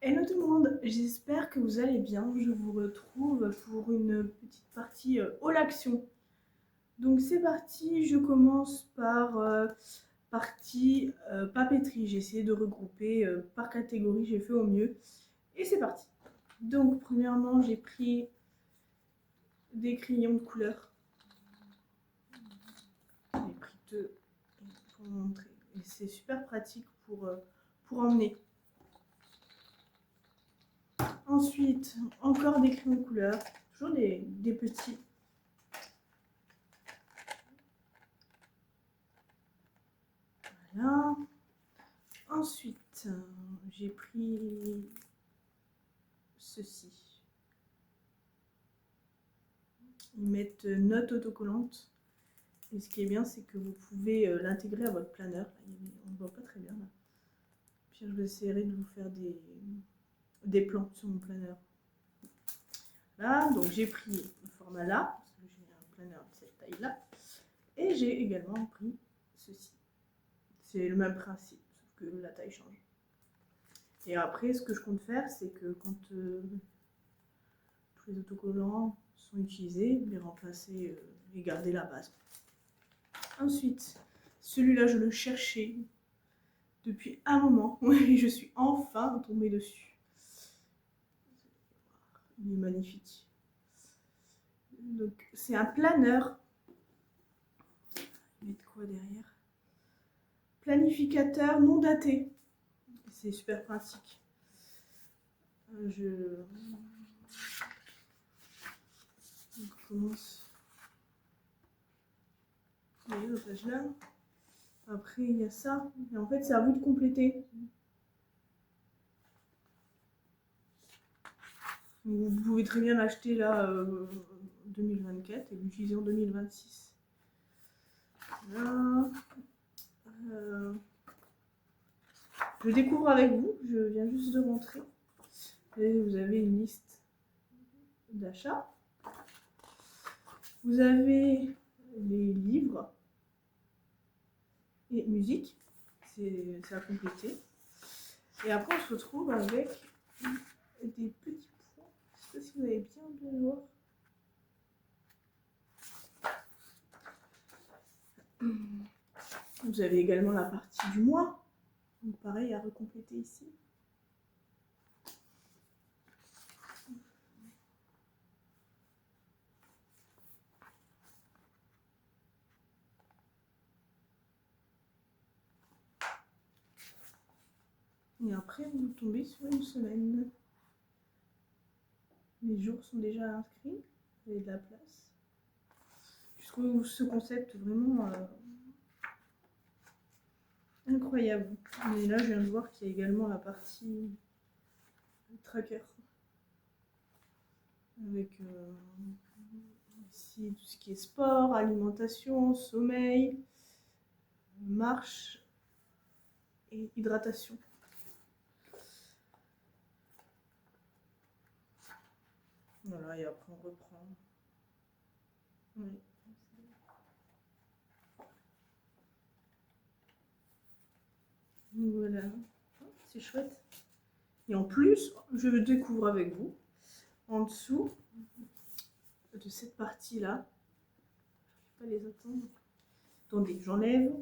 Hello tout le monde, j'espère que vous allez bien. Je vous retrouve pour une petite partie haul action. Donc c'est parti, je commence par partie papeterie. J'ai essayé de regrouper par catégorie, j'ai fait au mieux. Et c'est parti. Donc premièrement, j'ai pris des crayons de couleur. J'ai pris deux pour vous montrer. Et c'est super pratique pour emmener. Ensuite, encore des crayons de couleur, toujours des petits. Voilà. Ensuite, j'ai pris ceci. Ils mettent notes autocollantes. Et ce qui est bien, c'est que vous pouvez l'intégrer à votre planeur. On ne voit pas très bien là. Puis je vais essayer de vous faire des plans sur mon planeur. Là, donc j'ai pris le format là, parce que j'ai un planeur de cette taille-là. Et j'ai également pris ceci. C'est le même principe, sauf que la taille change. Et après, ce que je compte faire, c'est que quand tous les autocollants sont utilisés, les remplacer et garder la base. Ensuite, celui-là, je le cherchais depuis un moment et je suis enfin tombée dessus. Il est magnifique. Donc, c'est un planeur. Mettre quoi derrière? Planificateur non daté. C'est super pratique. Je commence. Vous voyez la page là. Après, il y a ça. Et en fait, c'est à vous de compléter. Vous pouvez très bien l'acheter là en 2024 et l'utiliser en 2026. Là, je découvre avec vous, je viens juste de rentrer. Et vous avez une liste d'achats. Vous avez les livres et musique, c'est à compléter. Et après, on se retrouve avec des petits points. Je ne sais pas si vous avez bien de voir. Vous avez également la partie du mois. Donc pareil à recompléter ici. Et après, vous tombez sur une semaine. Les jours sont déjà inscrits. Vous avez de la place. Je trouve ce concept vraiment incroyable. Mais là, je viens de voir qu'il y a également la partie tracker. Avec ici tout ce qui est sport, alimentation, sommeil, marche et hydratation. Voilà, et après on reprend. Oui. Voilà, c'est chouette. Et en plus, je découvre avec vous, en dessous de cette partie-là, je ne vais pas les attendre. Attendez, j'enlève.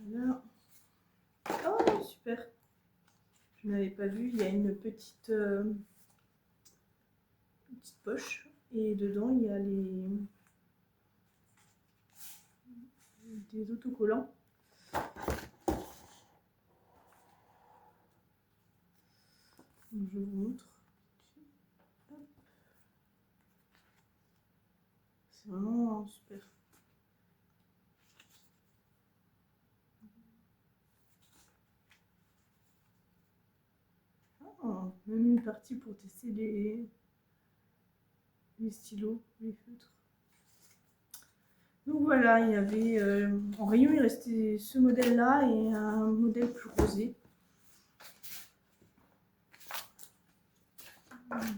Voilà. Oh, super. Je n'avais pas vu, il y a une petite poche. Et dedans, il y a des autocollants. Donc, je vous montre. C'est vraiment super. Oh, même une partie pour tester les stylos, les feutres. Donc voilà, il y avait en rayon, il restait ce modèle-là et un modèle plus rosé.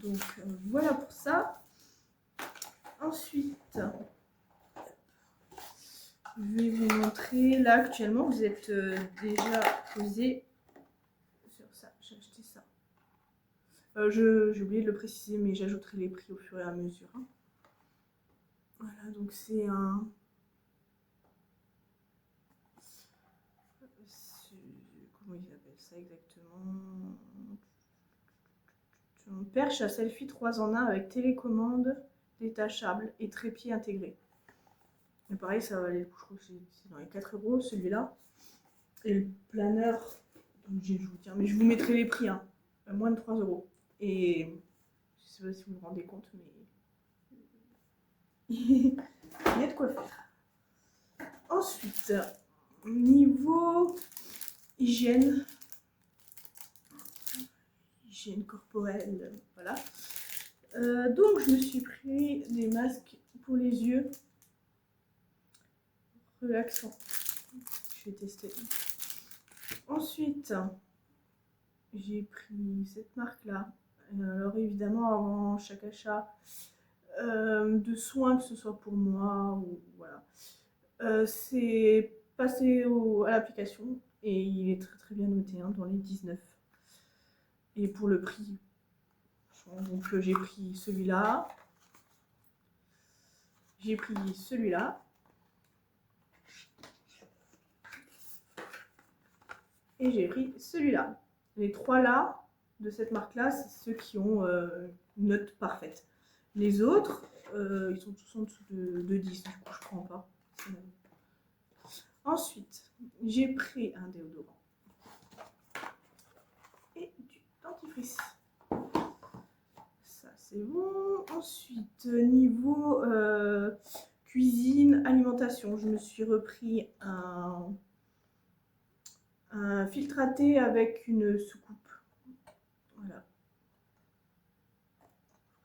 Donc voilà pour ça. Ensuite, Je vais vous montrer. Là, actuellement, vous êtes déjà posé sur ça. J'ai acheté ça. J'ai oublié de le préciser, mais j'ajouterai les prix au fur et à mesure. Hein. Voilà, donc c'est un... Comment ils appellent ça exactement? Un perche à selfie 3 en 1 avec télécommande détachable et trépied intégré. Et pareil, ça va aller, je crois que c'est dans les 4 € celui-là. Et le planeur, je vous tiens, mais je vous mettrai les prix, hein, à moins de 3 €. Et je sais pas si vous vous rendez compte, mais il y a de quoi faire. Ensuite, niveau hygiène corporelle, voilà. Donc je me suis pris des masques pour les yeux relaxants. Je vais tester. Ensuite, j'ai pris cette marque là. Alors évidemment, avant chaque achat de soins, que ce soit pour moi ou voilà, c'est passé à l'application et il est très très bien noté, hein, dans les 19. Et pour le prix, donc j'ai pris celui-là, j'ai pris celui-là et j'ai pris celui-là. Les 3 là de cette marque là, c'est ceux qui ont une note parfaite. Les autres, ils sont tous en dessous de 10, donc je prends pas. Ensuite, j'ai pris un déodorant et du dentifrice. Ça, c'est bon. Ensuite, niveau cuisine, alimentation, je me suis repris un filtre à thé avec une soucoupe. Voilà.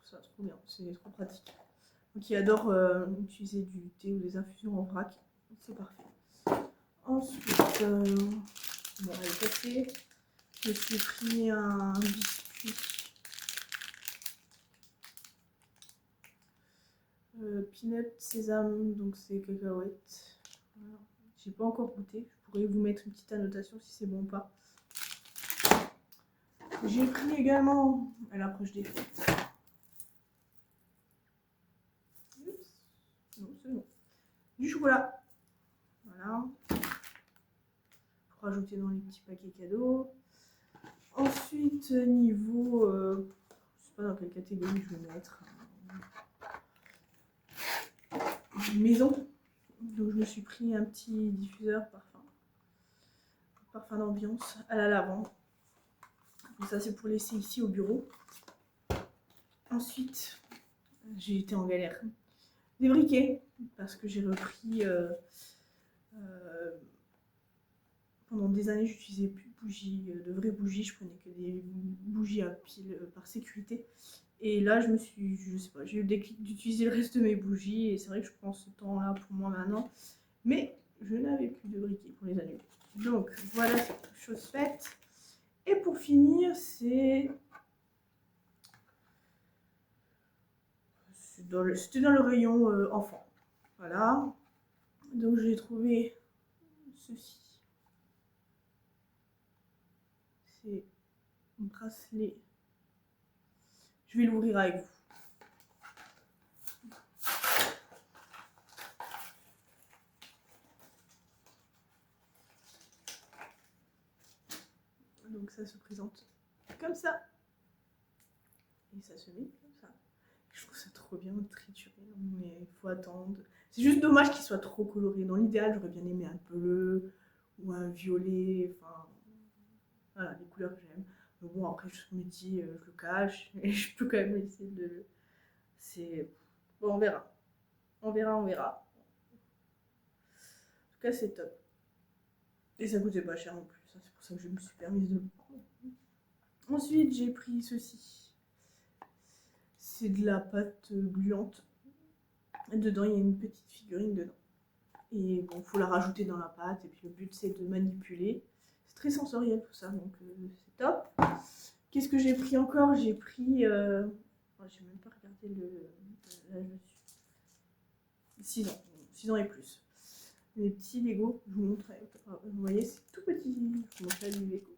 Je trouve ça trop bien, c'est trop pratique. Donc, qui adore utiliser du thé ou des infusions en vrac, c'est parfait. Ensuite, bon, elle est passée. Je me suis pris un biscuit peanut sésame, donc c'est cacahuètes. Voilà. J'ai pas encore goûté, je pourrais vous mettre une petite annotation si c'est bon ou pas. J'ai pris également, à l'approche des fêtes, non, c'est bon, du chocolat. Voilà. Pour rajouter dans les petits paquets cadeaux. Ensuite, niveau, je sais pas dans quelle catégorie je vais mettre. Maison. Donc je me suis pris un petit diffuseur parfum d'ambiance à la lavande. Donc ça c'est pour laisser ici au bureau. Ensuite, j'ai été en galère. Des briquets, parce que j'ai repris pendant des années, j'utilisais plus de bougies, de vraies bougies, je prenais que des bougies à pile par sécurité. Et là, je sais pas, j'ai eu le déclic d'utiliser le reste de mes bougies et c'est vrai que je prends ce temps-là pour moi maintenant. Mais je n'avais plus de briquets pour les annuler. Donc voilà, cette chose faite. Et pour finir, c'était dans le rayon enfant. Voilà. Donc j'ai trouvé ceci. C'est un bracelet. Je vais l'ouvrir avec vous. Donc ça se présente comme ça. Et ça se met comme ça. Je trouve ça trop bien trituré, mais il faut attendre. C'est juste dommage qu'il soit trop coloré. Dans l'idéal, j'aurais bien aimé un bleu ou un violet. Enfin, voilà, les couleurs que j'aime. Mais bon, après, je me dis, je le cache et je peux quand même essayer de. C'est. Bon, on verra. On verra, on verra. En tout cas, c'est top. Et ça coûtait pas cher non plus. C'est pour ça que je me suis permise de le prendre. Ensuite, j'ai pris ceci. C'est de la pâte gluante. Et dedans, il y a une petite figurine dedans. Et bon, il faut la rajouter dans la pâte. Et puis le but, c'est de manipuler. C'est très sensoriel tout ça, donc c'est top. Qu'est-ce que j'ai pris encore? J'ai pris... j'ai même pas regardé l'âge dessus. 6 ans. 6 ans et plus. des petits Lego. Je vous montre. Vous voyez, c'est tout petit. Je vous montre là du Lego.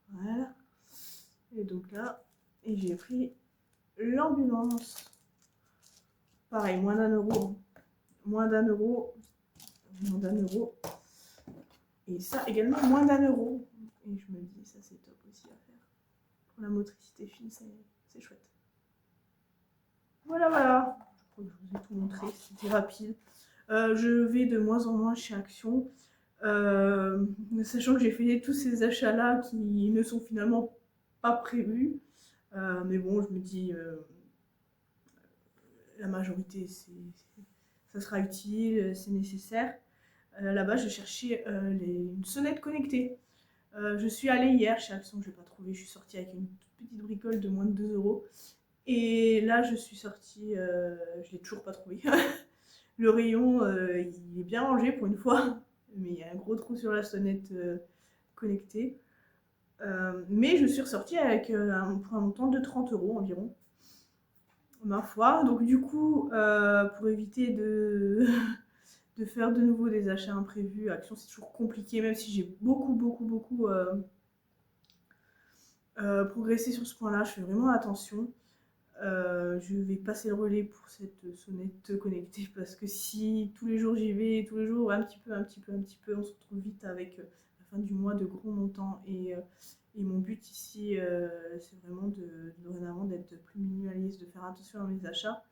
Voilà. Et donc là, j'ai pris l'ambulance. Pareil, moins d'1 euro. Moins d'1 euro. Moins d'1 euro. Et ça également, moins d'1 euro. Et je me dis, ça c'est top aussi à faire. Pour la motricité fine, c'est chouette. Voilà, voilà. Je crois que je vous ai tout montré. C'était rapide. Je vais de moins en moins chez Action. Sachant que j'ai fait tous ces achats-là qui ne sont finalement pas prévus. Mais bon, je me dis, la majorité, ça sera utile, c'est nécessaire. Là-bas, je cherchais une sonnette connectée. Je suis allée hier chez Action, je ne l'ai pas trouvé. Je suis sortie avec une toute petite bricole de moins de 2 euros. Et là, je suis sortie, je ne l'ai toujours pas trouvé. Le rayon, il est bien rangé pour une fois, mais il y a un gros trou sur la sonnette connectée. Mais je suis ressortie avec pour un montant de 30 euros environ, ma foi. Donc du coup, pour éviter de, de faire de nouveau des achats imprévus, Action c'est toujours compliqué, même si j'ai beaucoup progressé sur ce point-là, je fais vraiment attention. Je vais passer le relais pour cette sonnette connectée parce que si tous les jours j'y vais, tous les jours un petit peu, on se retrouve vite avec la fin du mois de gros montants. Et mon but ici, c'est vraiment dorénavant d'être plus minimaliste, de faire attention à mes achats.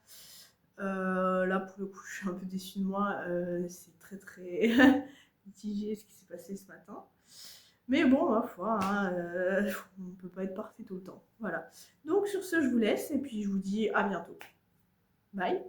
Là, pour le coup, je suis un peu déçue de moi. C'est très mitigé ce qui s'est passé ce matin. Mais bon, ma foi, hein, on ne peut pas être parfait tout le temps. Voilà. Donc sur ce, je vous laisse et puis je vous dis à bientôt. Bye.